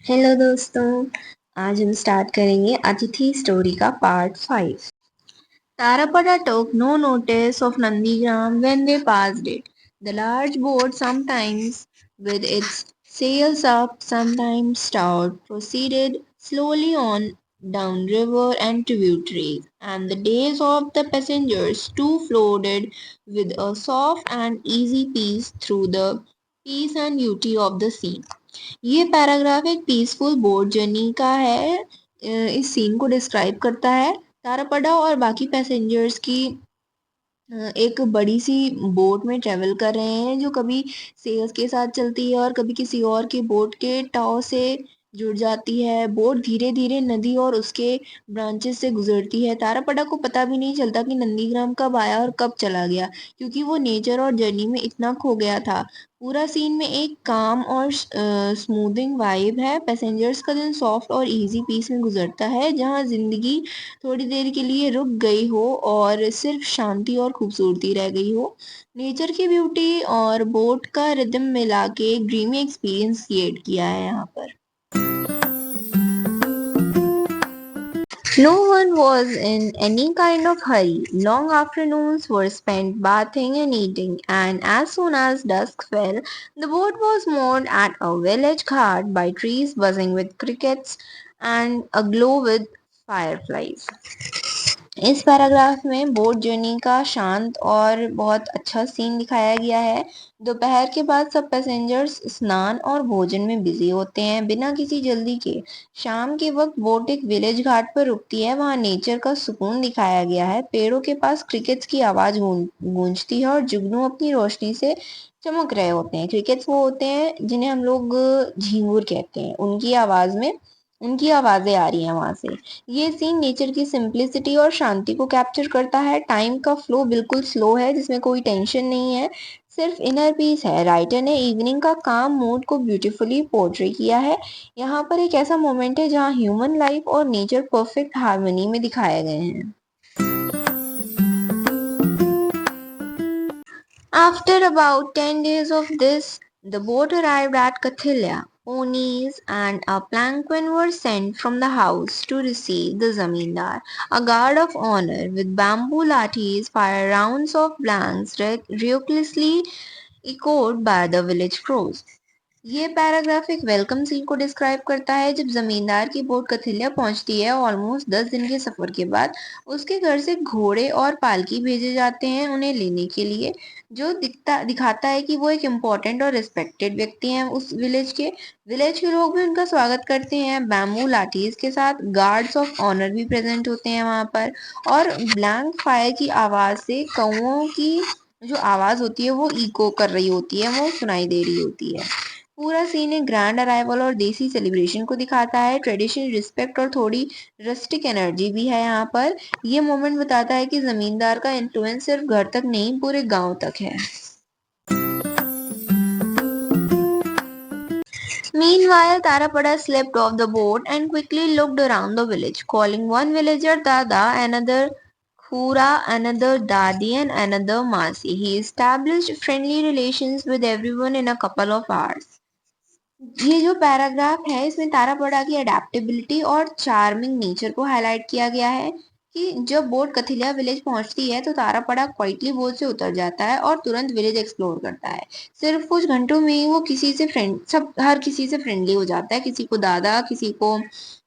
Hello दोस्तों। आज हम स्टार्ट करेंगे अतिथि स्टोरी का part 5। Tarapada took no notice of Nandigram when they passed it. The large boat, sometimes with its sails up, sometimes stout, proceeded slowly on down river and tributaries, and the days of the passengers too floated with a soft and easy peace through the peace and beauty of the scene. ये paragraph एक peaceful boat journey का है। इस scene को describe करता है। तारापड़ा और बाकी पैसेंजर्स की एक बड़ी सी बोट में ट्रेवल कर रहे हैं जो कभी सेल्स के साथ चलती है और कभी किसी और की बोट के टाव से जुड़ जाती है। बोट धीरे धीरे नदी और उसके ब्रांचेस से गुजरती है। तारापड़ा को पता भी नहीं चलता कि नंदीग्राम कब आया और कब चला गया, क्योंकि वो नेचर और जर्नी में इतना खो गया था। पूरा सीन में एक काम और स्मूथिंग वाइब है। पैसेंजर्स का दिन सॉफ्ट और इजी पीस में गुजरता है, जहाँ जिंदगी थोड़ी देर के लिए रुक गई हो और सिर्फ शांति और खूबसूरती रह गई हो। नेचर की ब्यूटी और बोट का रिदम मिला के एक ड्रीमी एक्सपीरियंस क्रिएट किया है यहाँ पर। No one was in any kind of hurry. Long afternoons were spent bathing and eating, and as soon as dusk fell, the boat was moored at a village ghat by trees buzzing with crickets and aglow with fireflies. इस paragraph में boat journey का शांत और बहुत अच्छा scene दिखाया गया है। दोपहर के बाद सब पैसेंजर्स स्नान और भोजन में बिजी होते हैं बिना किसी जल्दी के। शाम के वक्त बोट एक विलेज घाट पर रुकती है। वहां नेचर का सुकून दिखाया गया है। पेड़ों के पास क्रिकेट्स की आवाज गूंजती है और जुगनू अपनी रोशनी से चमक रहे होते हैं। क्रिकेट्स वो होते हैं जिन्हें हम लोग झिंगुर कहते हैं। उनकी आवाजें आ रही हैं वहां से। ये सीन नेचर की सिंप्लिसिटी और शांति को कैप्चर करता है। टाइम का फ्लो बिल्कुल स्लो है, जिसमें कोई टेंशन नहीं है, सिर्फ इनर पीस है। राइटर ने इवनिंग का काम मूड को ब्यूटीफुली पोर्ट्रे किया है। यहाँ पर एक ऐसा मोमेंट है जहाँ ह्यूमन लाइफ और नेचर परफेक्ट हार्मनी में दिखाए गए हैं। After about 10 days of this, the boat arrived at Kathilya. Ponies and a palanquin were sent from the house to receive the zamindar. A guard of honor with bamboo lathis fired rounds of blanks ruthlessly echoed by the village crows. ये paragraph एक welcome scene को describe करता है। जब जमींदार की boat कथिलिया पहुंचती है, ऑलमोस्ट 10 दिन के सफर के बाद उसके घर से घोड़े और पालकी भेजे जाते हैं उन्हें लेने के लिए, जो दिखाता है कि वो एक इम्पोर्टेंट और रिस्पेक्टेड व्यक्ति हैं उस विलेज के लोग भी उनका स्वागत करते हैं। बैम्बू लाठीज के साथ गार्ड्स ऑफ ऑनर भी प्रेजेंट होते हैं वहां पर, और ब्लैंक फायर की आवाज से कौओं की जो आवाज होती है वो इको कर रही होती है, वो सुनाई दे रही होती है। पूरा सीन एक ग्रैंड अराइवल और देसी सेलिब्रेशन को दिखाता है। ट्रेडिशन, रिस्पेक्ट और थोड़ी रस्टिक एनर्जी भी है यहाँ पर। ये मोमेंट बताता है कि जमींदार का इन्फ्लुएंस सिर्फ घर तक नहीं, पूरे गांव तक है। Meanwhile, Tarapada slipped off the boat and quickly looked around the village, calling one villager Dada, another Khura, another Dadi, and another Masi. He established friendly relations with everyone in a couple of hours. ये जो paragraph है इसमें तारापड़ा की adaptability और charming nature को highlight किया गया है कि जब बोट कथिलिया विलेज पहुंचती है तो तारापड़ा क्वाइटली बोट से उतर जाता है और तुरंत विलेज एक्सप्लोर करता है। सिर्फ कुछ घंटों में ही वो हर किसी से फ्रेंडली हो जाता है। किसी को दादा, किसी को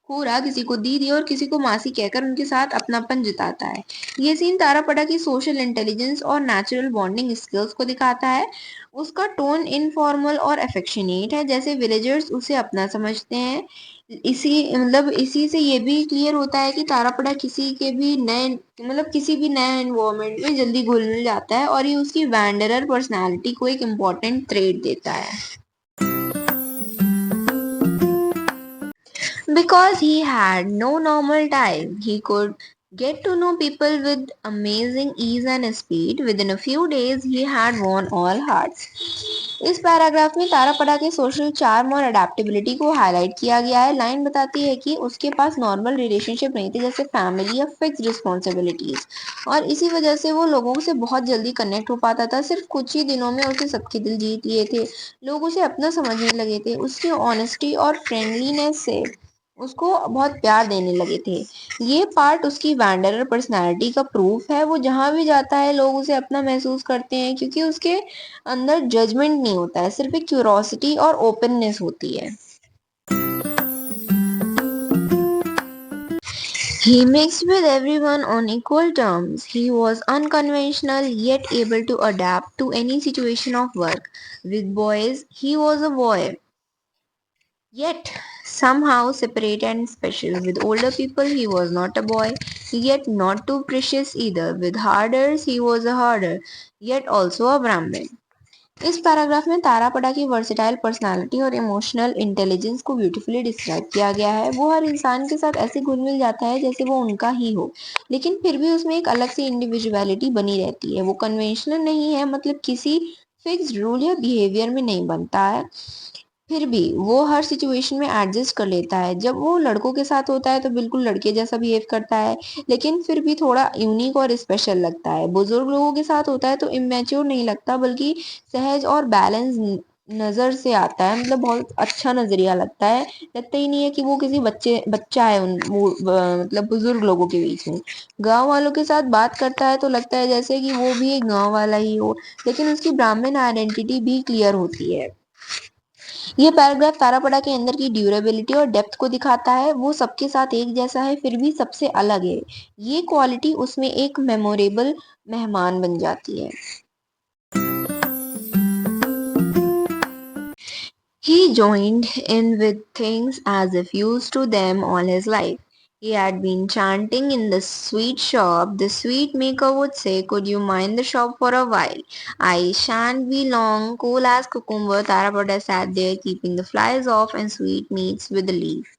खूरा, किसी को दीदी और किसी को मासी कहकर उनके साथ अपनापन जताता है। ये सीन तारापड़ा की सोशल इंटेलिजेंस और नेचुरल बॉन्डिंग स्किल्स को दिखाता है। उसका टोन इनफॉर्मल और अफेक्शनेट है, जैसे विलेजर्स उसे अपना समझते हैं। इसी से ये भी क्लियर होता है कि तारापड़ा किसी भी नए एनवायरनमेंट में जल्दी घुल मिल जाता है, और ये उसकी वैंडरर पर्सनालिटी को एक इम्पोर्टेंट ट्रेड देता है। Because he had no normal time, he could get to know people with amazing ease and speed. Within a few days, he had won all hearts. इस पैराग्राफ में तारापड़ा के social charm और adaptability को highlight किया गया है। Line बताती है कि उसके पास नॉर्मल रिलेशनशिप नहीं थे, जैसे फैमिली या फिक्स रिस्पॉन्सिबिलिटीज, और इसी वजह से वो लोगों से बहुत जल्दी कनेक्ट हो पाता था। सिर्फ कुछ ही दिनों में उसने सबके दिल जीत लिए थे, लोग उसे अपना समझने लगे थे। उसकी ऑनेस्टी और फ्रेंडलीनेस से उसको बहुत प्यार देने लगे थे। ये पार्ट उसकी वैंडरर पर्सनालिटी का प्रूफ है। वो जहां भी जाता है लोग उसे अपना महसूस करते हैं, क्योंकि उसके अंदर जजमेंट नहीं होता है, सिर्फ एक क्यूरोसिटी और ओपननेस होती है। He mixed with everyone on equal terms. He was unconventional yet able to adapt to any situation of work. With boys, he was a boy, yet somehow separate and special. With older people, he was not a boy, yet not too precious either. With harders, he was a harder, yet also a Brahmin. इस paragraph में तारापड़ा की versatile personality और emotional intelligence को beautifully describe किया गया है। वो हर इंसान के साथ ऐसे घुल मिल जाता है जैसे वो उनका ही हो, लेकिन फिर भी उसमें एक अलग सी इंडिविजुअलिटी बनी रहती है। वो कन्वेंशनल नहीं है, मतलब किसी फिक्स्ड रूल या बिहेवियर में नहीं बनता है, फिर भी वो हर सिचुएशन में एडजस्ट कर लेता है। जब वो लड़कों के साथ होता है तो बिल्कुल लड़के जैसा बिहेव करता है, लेकिन फिर भी थोड़ा यूनिक और स्पेशल लगता है। बुजुर्ग लोगों के साथ होता है तो इमेच्योर नहीं लगता, बल्कि सहज और बैलेंस नजर से आता है, मतलब बहुत अच्छा नजरिया लगता है। लगता ही नहीं है कि वो किसी बच्चा है मतलब बुजुर्ग लोगों के बीच में। गांव वालों के साथ बात करता है तो लगता है जैसे कि वो भी एक गांव वाला ही हो, लेकिन उसकी ब्राह्मण आइडेंटिटी भी क्लियर होती है। ये पैराग्राफ तारापड़ा के अंदर की ड्यूरेबिलिटी और डेप्थ को दिखाता है। वो सबके साथ एक जैसा है, फिर भी सबसे अलग है। ये क्वालिटी उसमें एक मेमोरेबल मेहमान बन जाती है। He joined in with things as if used to them all his life. He had been chanting in the sweet shop. The sweet maker would say, "Could you mind the shop for a while? I shan't be long." Cool as cucumber, Tarapada sat there keeping the flies off and sweetmeats with the leaf.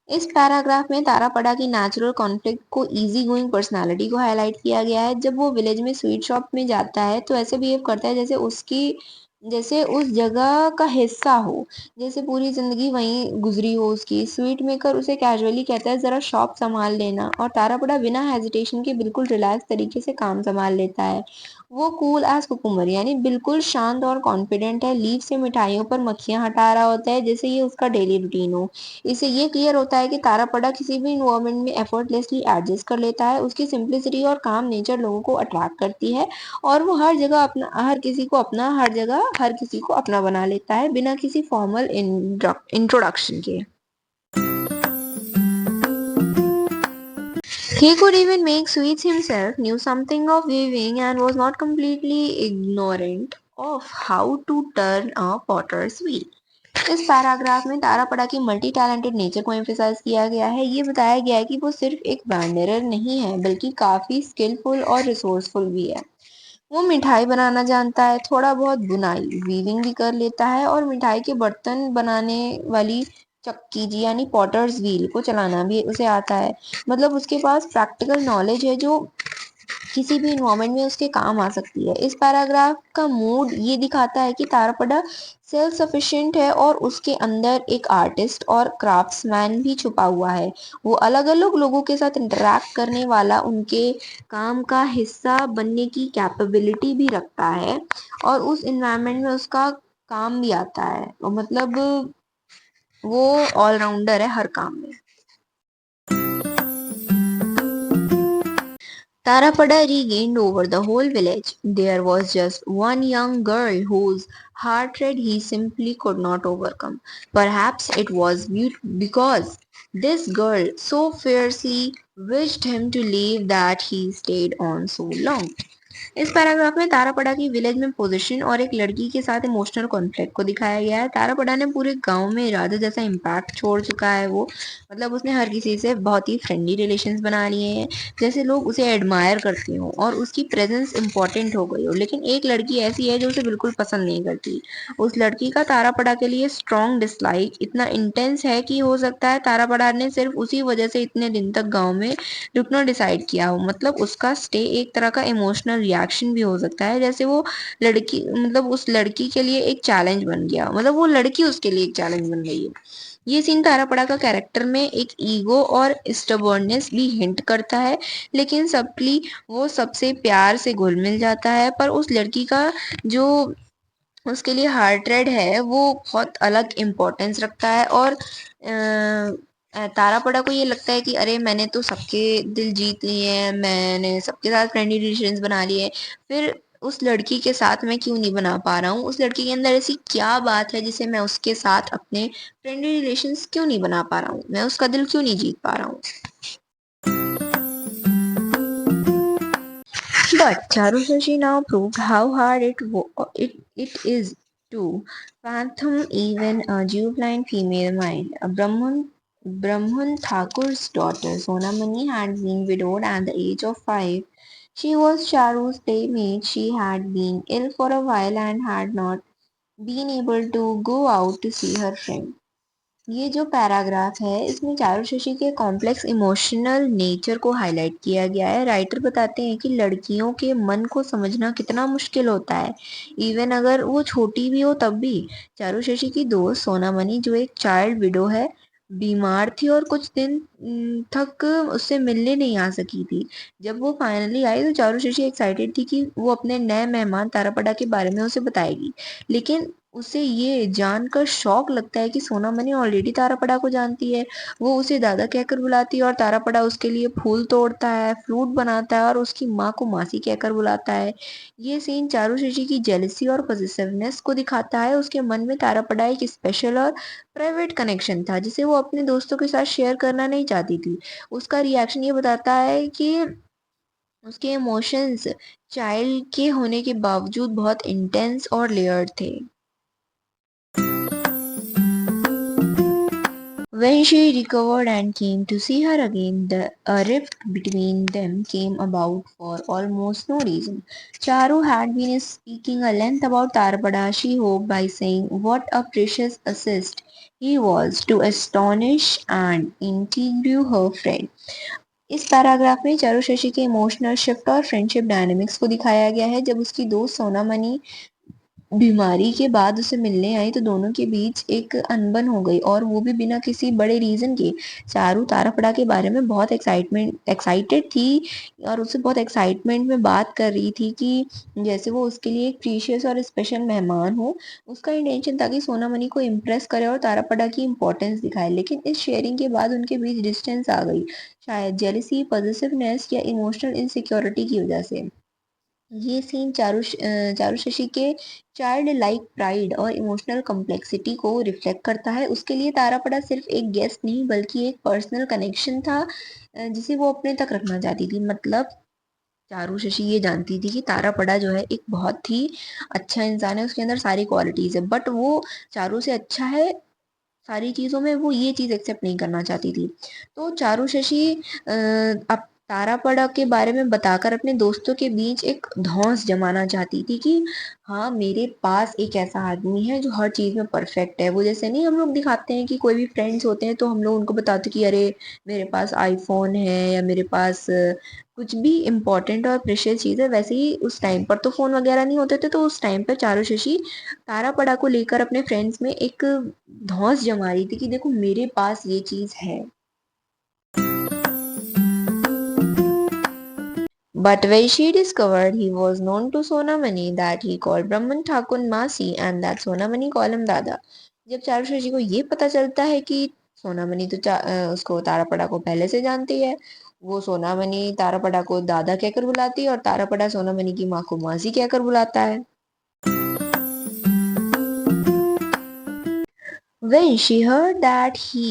इस paragraph में तारापड़ा की natural conflict को easy going personality को highlight किया गया है। जब वो विलेज में स्वीट शॉप में जाता है तो ऐसे बिहेव करता है जैसे उस जगह का हिस्सा हो, जैसे पूरी जिंदगी वहीं गुजरी हो उसकी। स्वीट मेकर उसे कैजुअली कहता है, जरा शॉप संभाल लेना, और तारापड़ा बिना हेजिटेशन के बिल्कुल रिलैक्स तरीके से काम संभाल लेता है। वो कूल एज कुकुम्बर, यानी बिल्कुल शांत और कॉन्फिडेंट है। लीफ से मिठाइयों पर मक्खियां हटा रहा होता है जैसे ये उसका डेली रूटीन हो। इससे ये क्लियर होता है कि तारापड़ा किसी भी इन्वायरमेंट में एफर्टलेसली एडजस्ट कर लेता है। उसकी सिंप्लिसिटी और काम नेचर लोगों को अट्रैक्ट करती है, और वो हर जगह अपना हर किसी को अपना हर जगह हर किसी को अपना बना लेता है, बिना किसी फॉर्मल इंट्रोडक्शन के। He could even make sweets himself, knew something of weaving, and was not completely ignorant of how to turn a potter's wheel. इस पैराग्राफ में तारापड़ा की मल्टी टैलेंटेड नेचर को एम्फेसाइज किया गया है। ये बताया गया है कि वो सिर्फ एक बैंडरर नहीं है, बल्कि काफी स्किलफुल और रिसोर्सफुल भी है। वो मिठाई बनाना जानता है, थोड़ा बहुत बुनाई वीविंग भी कर लेता है, और मिठाई के बर्तन बनाने वाली चक्की जी यानी पॉटर्स व्हील को चलाना भी उसे आता है। मतलब उसके पास प्रैक्टिकल नॉलेज है जो किसी भी इन्वायरमेंट में उसके काम आ सकती है। इस पैराग्राफ का मूड ये दिखाता है कि तारापड़ा सेल्फ सफिशिएंट है, और उसके अंदर एक आर्टिस्ट और क्राफ्ट्समैन भी छुपा हुआ है। वो अलग अलग लोगों के साथ इंटरेक्ट करने वाला, उनके काम का हिस्सा बनने की कैपेबिलिटी भी रखता है, और उस इन्वायरमेंट में उसका काम भी आता है। मतलब वो ऑलराउंडर है हर काम में। Tarapada regained over the whole village. There was just one young girl whose heart rate he simply could not overcome. Perhaps it was because this girl so fiercely wished him to leave that he stayed on so long. इस paragraph में तारापड़ा की village में position और एक लड़की के साथ emotional conflict को दिखाया गया है। तारापड़ा ने पूरे गांव में राजा जैसा इम्पैक्ट छोड़ चुका है वो, मतलब उसने हर किसी से बहुत ही फ्रेंडली रिलेशंस बना लिए हैं, जैसे लोग उसे एडमायर करते हो और उसकी प्रेजेंस इंपॉर्टेंट हो गई हो। लेकिन एक लड़की ऐसी है जो उसे बिल्कुल पसंद नहीं करती। उस लड़की का तारापड़ा के लिए स्ट्रॉन्ग डिसलाइक इतना इंटेंस है कि हो सकता है तारापड़ा ने सिर्फ उसी वजह से इतने दिन तक गाँव में रुकना डिसाइड किया हो। मतलब उसका स्टे एक तरह का इमोशनल रिएक्शन भी हो सकता है, जैसे वो लड़की मतलब उस लड़की के लिए एक चैलेंज बन गया, मतलब वो लड़की उसके लिए एक चैलेंज बन गई है। ये सीन तारापड़ा का कैरेक्टर में एक ईगो और स्टबर्ननेस भी हिंट करता है, लेकिन सबली वो सबसे प्यार से घुल मिल जाता है, पर उस लड़की का जो उसके लिए हार्ट रेट है वो बहुत अलग इम्पोर्टेंस रखता है। और तारापड़ा को ये लगता है कि अरे मैंने तो सबके दिल जीत लिए हैं, मैंने सबके साथ फ्रेंडली रिलेशंस बना लिए हैं, फिर उस लड़की के साथ मैं क्यों नहीं बना पा रहा हूँ, उस लड़की के अंदर ऐसी क्या बात है जिसे मैं उसके साथ अपने फ्रेंडली रिलेशंस क्यों नहीं बना पा रहा हूँ, मैं उसका दिल क्यों नहीं जीत पा रहा हूँ। But Charusashi now proved how hard it is to fathom even a juvenile female mind. Brahman Thakur's daughter Sonamani had been widowed at the age of 5. She was Charu's playmate. She had been ill for a while and had not been able to go out to see her friend. ये जो paragraph है इसमें चारुशशी के complex emotional nature को highlight किया गया है। Writer बताते हैं कि लड़कियों के मन को समझना कितना मुश्किल होता है, इवन अगर वो छोटी भी हो तब भी। चारुशशी की दोस्त सोनामणि जो एक चाइल्ड विडो है, बीमार थी और कुछ दिन तक उससे मिलने नहीं आ सकी थी। जब वो फाइनली आई तो चारुशशी एक्साइटेड थी कि वो अपने नए मेहमान तारापड़ा के बारे में उसे बताएगी, लेकिन उसे ये जानकर शौक लगता है कि सोनामणि ऑलरेडी तारापड़ा को जानती है। वो उसे दादा कहकर बुलाती है और तारापड़ा उसके लिए फूल तोड़ता है, फ्लूट बनाता है और उसकी माँ को मासी कहकर बुलाता है। ये सीन चारुशशी की जेलसी और पॉजिटिवनेस को दिखाता है। उसके मन में तारापड़ा एक स्पेशल और प्राइवेट कनेक्शन था जिसे वो अपने दोस्तों के साथ शेयर करना नहीं चाहती थी। उसका रिएक्शन ये बताता है कि उसके इमोशंस चाइल्ड के होने के बावजूद बहुत इंटेंस और लेयर्ड थे। When she recovered and came to see her again, a rift between them came about for almost no reason. Charu had been speaking a length about Tarpada, she hoped by saying what a precious assist he was to astonish and intrigue her friend. इस paragraph में चारू शशि के emotional shift और friendship dynamics को दिखाया गया है। जब उसकी दोस्त सोनामणि बीमारी के बाद उसे मिलने आई तो दोनों के बीच एक अनबन हो गई, और वो भी बिना किसी बड़े रीजन के। चारू तारापड़ा के बारे में बहुत एक्साइटेड थी और उससे बहुत एक्साइटमेंट में बात कर रही थी कि जैसे वो उसके लिए एक प्रीशियस और स्पेशल मेहमान हो। उसका इंटेंशन था कि सोनामणि को इम्प्रेस करे और तारापड़ा की इम्पोर्टेंस दिखाए, लेकिन इस शेयरिंग के बाद उनके बीच डिस्टेंस आ गई, शायद जेलिसी, पॉजिटिवनेस या इमोशनल इनसिक्योरिटी की वजह से। ये सीन चारुशशी के चाइल्ड लाइक प्राइड और इमोशनल कॉम्प्लेक्सिटी को रिफ्लेक्ट करता है। उसके लिए तारापड़ा सिर्फ एक गेस्ट नहीं बल्कि एक पर्सनल कनेक्शन था, जिसे वो अपने तक रखना चाहती थी। मतलब चारुशशी ये जानती थी कि तारापड़ा जो है एक बहुत ही अच्छा इंसान है, उसके अंदर सारी क्वालिटीज है, बट वो चारू से अच्छा है सारी चीज़ों में, वो ये चीज़ एक्सेप्ट नहीं करना चाहती थी। तो चारू शशि अब तारापड़ा के बारे में बताकर अपने दोस्तों के बीच एक धौंस जमाना चाहती थी कि हाँ, मेरे पास एक ऐसा आदमी है जो हर चीज़ में परफेक्ट है। वो जैसे नहीं हम लोग दिखाते हैं कि कोई भी फ्रेंड्स होते हैं तो हम लोग उनको बताते कि अरे मेरे पास आईफोन है या मेरे पास कुछ भी इम्पोर्टेंट और प्रेशियस चीज़ है, वैसे ही उस टाइम पर तो फ़ोन वगैरह नहीं होते थे, तो उस टाइम पर चारू शशि तारापड़ा को लेकर अपने फ्रेंड्स में एक धौंस जमा रही थी कि देखो मेरे पास ये चीज है। But when she discovered he was known to Sonamani, that he called Brahman Thakur Masi and that Sonamani called him Dada. जब चारुशा जी को ये पता चलता है कि सोनामणि तो उसको तारापड़ा को पहले से जानती है, वो सोनामणि तारापड़ा को दादा कहकर बुलाती है और तारापड़ा सोनामणि की माँ को मासी कहकर बुलाता है। When she heard that he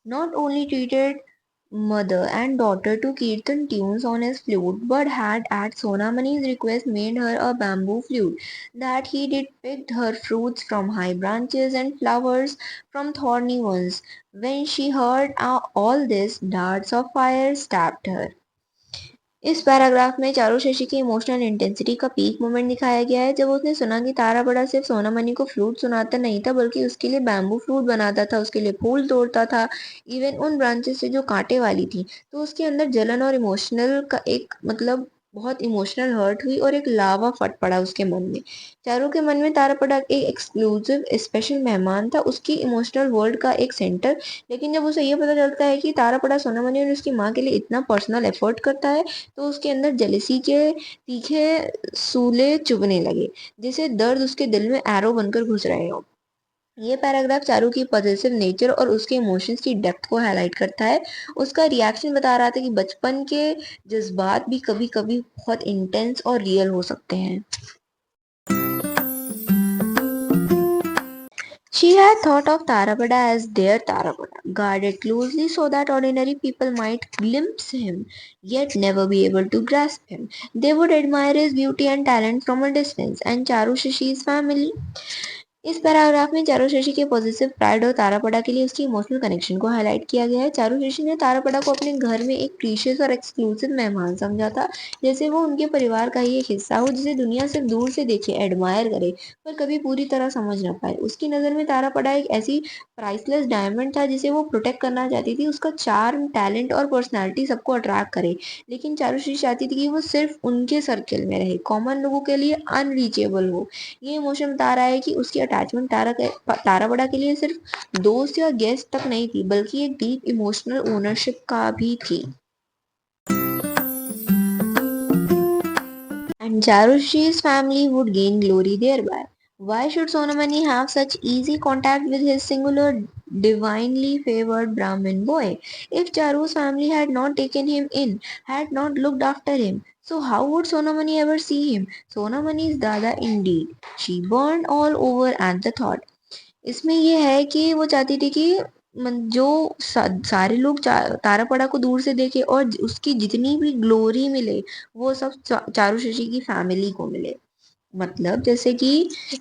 not only treated mother and daughter to Kirtan tunes on his flute, but had at Sonamani's request made her a bamboo flute, that he did picked her fruits from high branches and flowers from thorny ones. When she heard all this, darts of fire stabbed her. इस paragraph में चारू शशि की emotional intensity का peak moment दिखाया गया है, जब उसने सुना कि तारापड़ा सिर्फ सोनामणि को फ्लूट सुनाता नहीं था बल्कि उसके लिए बैम्बू फ्लूट बनाता था, उसके लिए फूल तोड़ता था, इवन उन ब्रांचेस से जो कांटे वाली थी। तो उसके अंदर जलन और इमोशनल का एक मतलब बहुत इमोशनल हर्ट हुई और एक लावा फट पड़ा उसके मन में। चारू के मन में तारापड़ा एक एक्सक्लूसिव स्पेशल मेहमान था, उसकी इमोशनल वर्ल्ड का एक सेंटर। लेकिन जब उसे ये पता चलता है कि तारापड़ा सोनामणि और उसकी माँ के लिए इतना पर्सनल एफर्ट करता है, तो उसके अंदर जेलेसी के तीखे सूले चुभने लगे, जैसे दर्द उसके दिल में एरो बनकर घुस रहे हो। ये पैराग्राफ चारू की पॉजिटिव नेचर और उसके इमोशंस की डेप्थ को हाईलाइट करता है। उसका रिएक्शन बता रहा था कि बचपन के जज्बात भी कभी कभी बहुत इंटेंस और रियल हो सकते हैं। She had thought of Tarapada as their Tarapada, guarded closely so that ordinary people might glimpse him, yet never be able to grasp him. They would admire his beauty and talent from a distance, and Charu Shashi's family इस paragraph में चारू शशि के positive pride और तारापड़ा के लिए उसकी emotional connection को highlight किया गया है। चारू शशि ने तारापड़ा को अपने घर में एक प्रीशियस और एक्सक्लूसिव मेहमान समझा था, जैसे वो उनके परिवार का ही एक हिस्सा हो, जिसे दुनिया सिर्फ दूर से देखे, एडमायर करे, पर कभी पूरी तरह समझ ना पाए। उसकी नजर में तारापड़ा एक ऐसी प्राइसलेस डायमंड था जिसे वो प्रोटेक्ट करना चाहती थी। उसका चार्म, टैलेंट और पर्सनैलिटी सबको अट्रैक्ट करे, लेकिन चारू शशि चाहती थी कि वो सिर्फ उनके सर्कल में रहे, कॉमन लोगों के लिए अनरीचेबल हो। ये इमोशन बता रहा है कि उसकी अटैचमेंट ताराबड़ा के लिए सिर्फ दोस्त या गेस्ट तक नहीं थी, बल्कि एक डीप इमोशनल ओनरशिप का भी थी। And Jarushi's family would gain glory thereby. Why should Sonamani have such easy contact with his singular, divinely favored Brahmin boy? If Charu's family had not taken him in, had not looked after him, so how would Sonamani ever see him? Sonamani's Dada indeed. She burned all over at the thought. इसमें ये है कि वो चाहती थी कि जो सारे लोग तारापड़ा को दूर से देखे और उसकी जितनी भी ग्लोरी मिले, वो सब चारू शशि की फैमिली को मिले। मतलब जैसे कि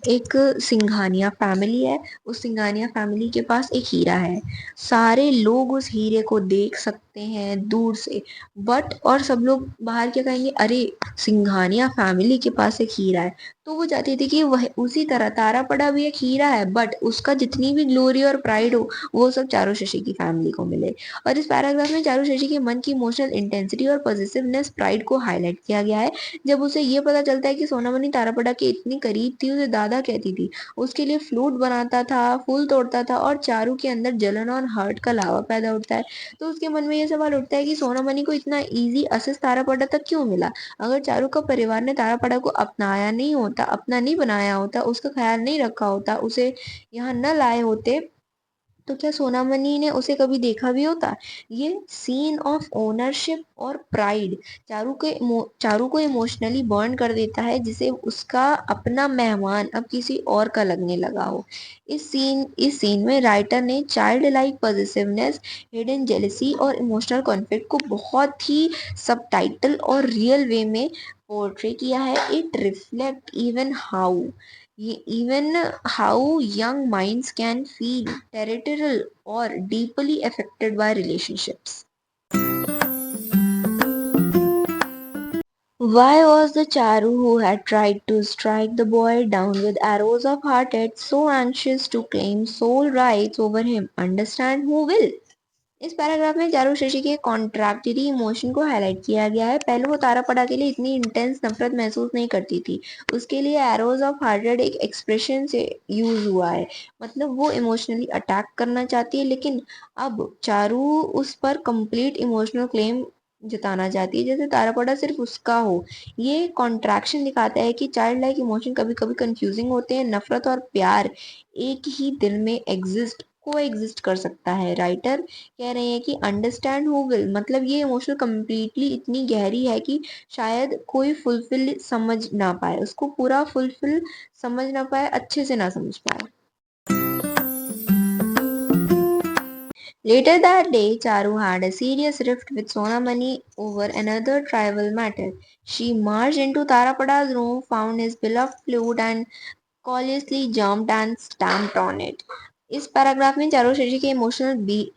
एक सिंघानिया फैमिली है, उस सिंघानिया फैमिली के पास एक हीरा है, सारे लोग उस हीरे को देख सकते हैं दूर से, बट और सब लोग बाहर क्या कहेंगे, अरे सिंघानिया फैमिली के पास एक हीरा है। तो वो चाहती थी कि वह उसी तरह तारापड़ा भी एक हीरा है, बट उसका जितनी भी ग्लोरी और प्राइड हो, वो सब चारू शशि की फैमिली को मिले। और इस पैराग्राफ में चारू शशि के मन की इमोशनल इंटेंसिटी और पॉजिटिवनेस, प्राइड को हाईलाइट किया गया है। जब उसे ये पता चलता है कि सोनामणि तारापड़ा के इतनी करीब थी, उसे दादा कहती थी, उसके लिए फ्लूट बनाता था, फूल तोड़ता था, और चारू के अंदर जलन और हर्ट का लावा पैदा होता है। तो उसके मन में ये सवाल उठता है कि सोनामणि को इतना इजी असेस तारापड़ा तक क्यों मिला। अगर चारू का परिवार ने तारापड़ा को अपनाया नहीं होता, अपना नहीं बनाया होता, उसका ख्याल नहीं रखा होता, उसे यहाँ न लाए होते, तो क्या सोनामणि ने उसे कभी देखा भी होता। ये सीन ऑफ ओनरशिप और प्राइड चारू को इमोशनली बर्न कर देता है, जिसे उसका अपना मेहमान अब किसी और का लगने लगा हो। इस सीन में राइटर ने child like positiveness, hidden jealousy और इमोशनल कॉन्फ्लिक्ट को बहुत ही सबटाइटल और रियल वे में पोर्ट्रे किया है। It reflect even how young minds can feel territorial or deeply affected by relationships. Why was the Charu who had tried to strike the boy down with arrows of hearted so anxious to claim sole rights over him? Understand who will? इस paragraph में चारू शशि के contradictory emotion को highlight किया गया है। पहले वो तारापड़ा के लिए इतनी इंटेंस नफरत महसूस नहीं करती थी, उसके लिए एरोज ऑफ हार्टेड एक एक्सप्रेशन से यूज हुआ है, मतलब वो इमोशनली अटैक करना चाहती है, लेकिन अब चारू उस पर कंप्लीट इमोशनल क्लेम जताना चाहती है, जैसे तारापड़ा सिर्फ उसका हो। ये कॉन्ट्रैक्शन दिखाता है कि चाइल्ड लाइक इमोशन कभी कभी कंफ्यूजिंग होते हैं। नफरत और प्यार एक ही दिल में को एग्जिस्ट कर सकता है। राइटर कह रहे हैं कि अंडरस्टैंड हु विल, मतलब ये इमोशनल कम्प्लीटली इतनी गहरी है कि शायद कोई फुलफिल समझ ना पाए, उसको पूरा फुलफिल समझ ना पाए, अच्छे से ना समझ पाए। Later that day, Charu had a serious rift with Sonamani over another tribal matter. She marched into Tarapada's room, found his beloved flute, and courteously jumped and stamped on it. इस paragraph में चारों शशि के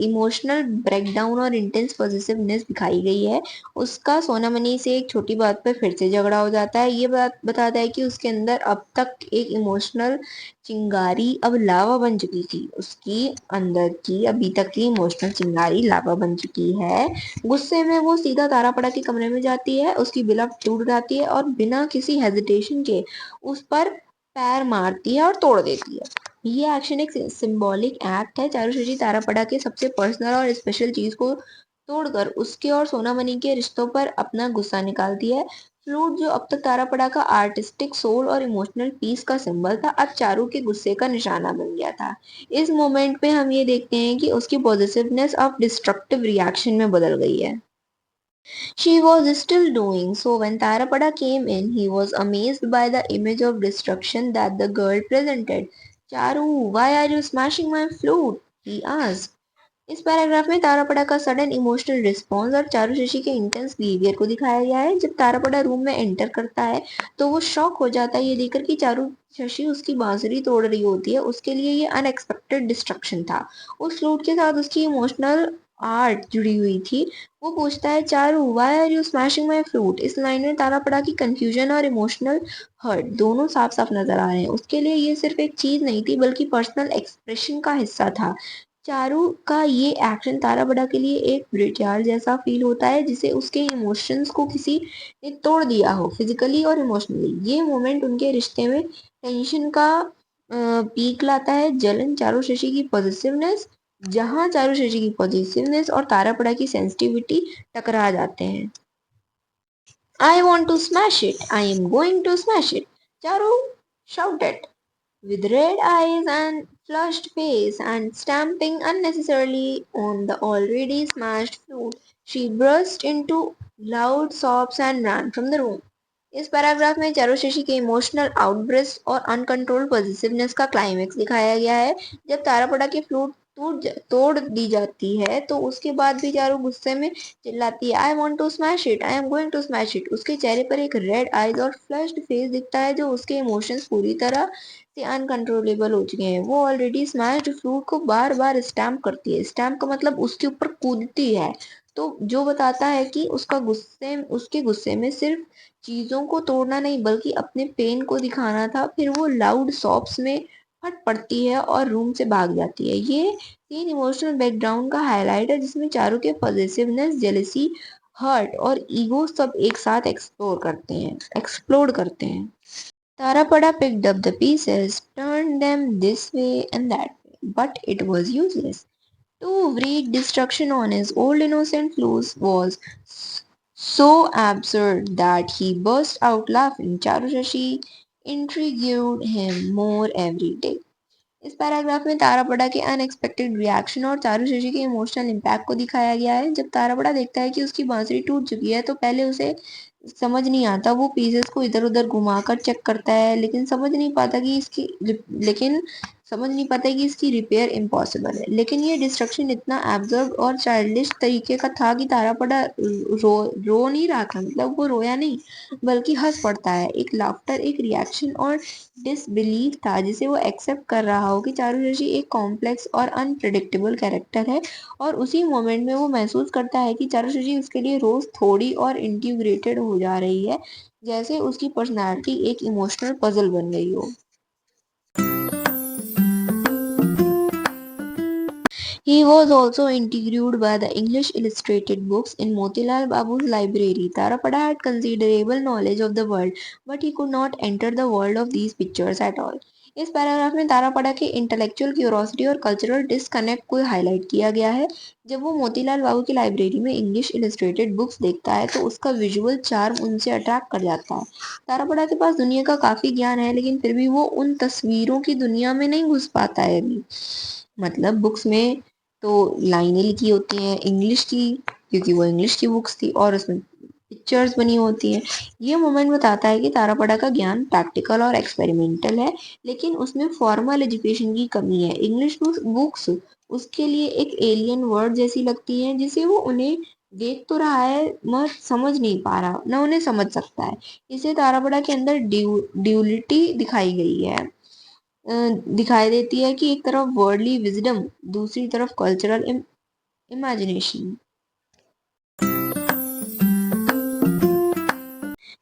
emotional breakdown और intense positiveness दिखाई गई है। उसका सोनामणि से एक छोटी बात पर फिर से झगड़ा हो जाता है। ये बात बताता है कि उसके अंदर अब तक एक इमोशनल चिंगारी अब लावा बन चुकी थी। उसकी अंदर की अभी तक की इमोशनल चिंगारी लावा बन चुकी है। गुस्से में वो सीधा तारापड़ा के कमरे में जाती है, उसकी बिलफ टूट जाती है और बिना किसी हेजिटेशन के उस पर पैर मारती है और तोड़ देती है। ये एक्शन एक सिंबॉलिक एक्ट है। चारुशरी तारापड़ा के सबसे पर्सनल और स्पेशल चीज को तोड़कर उसके और सोनामणि के रिश्तों पर अपना गुस्सा निकालती है। फ्लूट जो अब तक तारापड़ा का आर्टिस्टिक सोल और इमोशनल पीस का सिंबल था, अब चारू के गुस्से का निशाना बन गया था। इस मोमेंट पे हम ये देखते हैं कि उसकी पॉजिटिवनेस अब डिस्ट्रक्टिव रिएक्शन में बदल गई है। She was still doing so when Tarapada came in. He was amazed by the image of destruction that the girl presented. Charu, why are you smashing my flute? He asked. इस paragraph में तारापड़ा का sudden emotional response और चारू शशि के intense behaviour को दिखाया गया है। जब तारापड़ा रूम में एंटर करता है तो वो शॉक हो जाता है ये देखकर कि चारू शशि उसकी बांसुरी तोड़ रही होती है। उसके लिए ये अनएक्सपेक्टेड डिस्ट्रक्शन था। उस फ्लूट के साथ उसकी इमोशनल आर्ट जुड़ी हुई थी। वो पूछता है, Charu why are you smashing my flute? इस लाइन में तारापड़ा की कंफ्यूजन और इमोशनल हर्ट दोनों साफ साफ नजर आ रहे हैं। उसके लिए ये सिर्फ एक चीज नहीं थी बल्कि पर्सनल एक्सप्रेशन का हिस्सा था। चारू का ये एक्शन ताराबड़ा के लिए एक ब्रिटियार जैसा फील होता है, जिसे उसके इमोशंस को किसी ने तोड़ दिया हो, फिजिकली और इमोशनली। ये मोमेंट उनके रिश्ते में टेंशन का पीक लाता है। जलन चारू शशि की पॉजिटिवनेस जहां चारू शशि की पॉजिटिवनेस और तारापड़ा की सेंसिटिविटी टकरा जाते हैं। I want to smash it, I am going to smash it, Charu shouted. With red eyes and flushed face and stamping unnecessarily on the already smashed flute, she burst into loud sobs and ran from the room. इस paragraph में चारुशशि के emotional आउटब्रेस्ट और uncontrolled positiveness का climax दिखाया गया है। जब तारापड़ा की फ्लूट तोड़ दी जाती है तो उसके बाद भी चारू गुस्से में चिल्लाती है, I want to smash it, I am going to smash it. उसके चेहरे पर एक रेड आईज और फ्लश्ड फेस दिखता है जो उसके इमोशंस पूरी तरह से अनकंट्रोलेबल हो चुके हैं। वो ऑलरेडी स्मैश्ड फ्लूट को बार बार स्टैम्प करती है। स्टैम्प का मतलब उसके ऊपर कूदती है। तो जो बताता है कि उसके गुस्से में सिर्फ चीजों को तोड़ना नहीं बल्कि अपने पेन को दिखाना था। फिर वो लाउड सॉप्स में फट पड़ती है और रूम से भाग जाती है। ये सीन इमोशनल बैकग्राउंड का हाईलाइट है जिसमें चारों के पॉजिटिवनेस, जेलसी, हर्ट और ईगो सब एक साथ एक्सप्लोड करते हैं। Tarapada picked up the pieces, turned them this way and that way, but it was useless. To wreak destruction on his old innocent flutes was so absurd that he burst out laughing. Charushashi intrigued him more every day. इस paragraph में तारापड़ा के unexpected reaction और चारुशशि के emotional impact को दिखाया गया है। जब तारापड़ा देखता है कि उसकी बांसुरी टूट चुकी है तो पहले उसे समझ नहीं आता। वो पीसेस को इधर उधर घुमाकर चेक करता है लेकिन समझ नहीं पाता कि इसकी रिपेयर इम्पॉसिबल है। लेकिन ये डिस्ट्रक्शन इतना एब्जर्व और चाइल्डिश तरीके का था कि तारापड़ा रो नहीं रहा था। मतलब वो रोया नहीं बल्कि हंस पड़ता है। एक लाफ्टर, एक रिएक्शन और डिसबिलीफ था जिसे वो एक्सेप्ट कर रहा हो कि चारुशशि एक कॉम्प्लेक्स और अनप्रिडिक्टेबल कैरेक्टर है। और उसी मोमेंट में वो महसूस करता है कि चारुशशि उसके लिए रोज थोड़ी और इंटीग्रेटेड हो जा रही है, जैसे उसकी पर्सनालिटी एक इमोशनल पजल बन गई हो। He was also intrigued by the English illustrated books in Motilal Babu's library. Tarapada had considerable knowledge of the world, but he could not enter the world of these pictures at all. इस paragraph में तारापड़ा के intellectual curiosity और cultural disconnect को highlight किया गया है। जब वो मोतीलाल बाबू की लाइब्रेरी में इंग्लिश इलस्ट्रेटेड बुक्स देखता है तो उसका विजुअल चार्म उनसे अट्रैक्ट कर जाता है। तारापड़ा के पास दुनिया का काफी ज्ञान है लेकिन फिर भी वो उन तस्वीरों की दुनिया में नहीं घुस पाता है अभी। मतलब बुक्स में तो लाइनें लिखी होती हैं इंग्लिश की, क्योंकि वो इंग्लिश की बुक्स थी और उसमें पिक्चर्स बनी होती हैं। ये मोमेंट बताता है कि तारापड़ा का ज्ञान प्रैक्टिकल और एक्सपेरिमेंटल है लेकिन उसमें फॉर्मल एजुकेशन की कमी है। इंग्लिश बुक्स उसके लिए एक एलियन वर्ड जैसी लगती हैं जिसे वो उन्हें देख तो रहा है मगर समझ नहीं पा रहा, ना उन्हें समझ सकता है। इसे तारापड़ा के अंदर ड्यूलिटी दिखाई गई है। दिखाई देती है कि एक तरफ वर्ल्डली विजडम, दूसरी तरफ cultural imagination.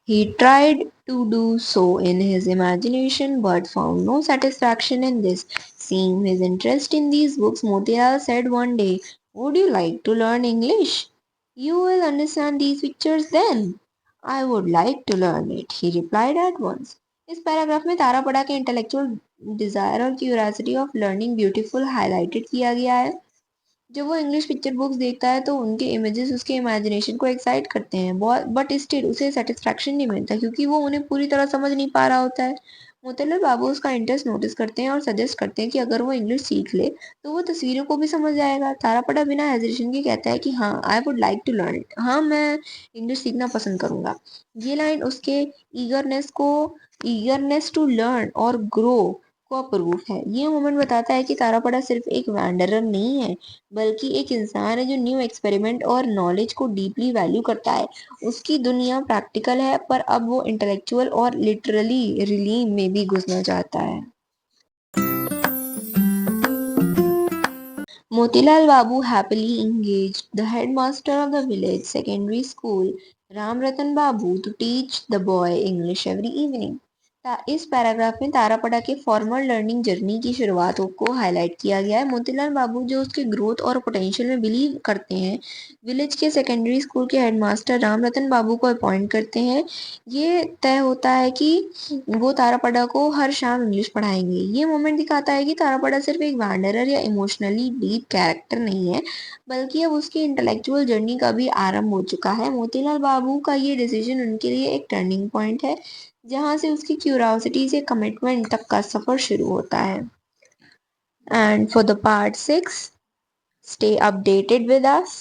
He tried to do so in his imagination but found no satisfaction in this. Seeing his interest in these books, Motilal said one day, "Would you like to learn English? You will understand these pictures then." "I would like to learn it," he replied at once. इस paragraph में तारापड़ा के intellectual Dzire और curiosity of learning beautiful highlighted किया गया है। जब वो English picture books देखता है तो उनके इमेजेस उसके इमेजिनेशन को एक्साइट करते हैं, बट स्टिल उसे सेटिस्फैक्शन नहीं मिलता क्योंकि वो उन्हें पूरी तरह समझ नहीं पा रहा होता है। मोतीलाल बाबू उसका इंटरेस्ट नोटिस करते हैं और सजेस्ट करते हैं कि अगर वो इंग्लिश सीख ले तो वो तस्वीरों को भी समझ जाएगा। तारापड़ा बिना हेजिटेशन के कहता है कि हाँ, I would like to learn it, हाँ मैं इंग्लिश सीखना पसंद करूंगा। ये लाइन उसके ईगरनेस टू लर्न और ग्रो को प्रूफ है। ये मोमेंट बताता है कि तारापड़ा सिर्फ एक वैंडरर नहीं है, बल्कि एक इंसान है जो न्यू एक्सपेरिमेंट और नॉलेज को डीपली वैल्यू करता है। उसकी दुनिया प्रैक्टिकल है पर अब वो इंटेलेक्चुअल और लिटरली रिलीम में भी घुसना चाहता है। Motilal Babu happily engaged the headmaster of the village secondary school, Ram Ratan Babu, to teach the boy English every evening. इस पैराग्राफ में तारापड़ा के फॉर्मल लर्निंग जर्नी की शुरुआतों को हाईलाइट किया गया है। मोतीलाल बाबू जो उसके ग्रोथ और पोटेंशियल में बिलीव करते हैं, विलेज के सेकेंडरी स्कूल के हेडमास्टर राम रतन बाबू को अपॉइंट करते हैं। ये तय होता है कि वो तारापड़ा को हर शाम इंग्लिश पढ़ाएंगे। ये मोमेंट दिखाता है कि तारापड़ा सिर्फ एक वैंडरर या इमोशनली डीप कैरेक्टर नहीं है, बल्कि अब उसकी इंटेलेक्चुअल जर्नी का भी आरंभ हो चुका है। मोतीलाल बाबू का ये डिसीजन उनके लिए एक टर्निंग पॉइंट है, जहां से उसकी क्यूरियोसिटी से कमिटमेंट तक का सफर शुरू होता है। And for the part 6, stay updated with us.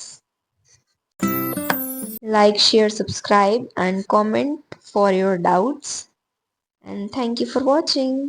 Like, share, subscribe, and comment for your doubts. And thank you for watching.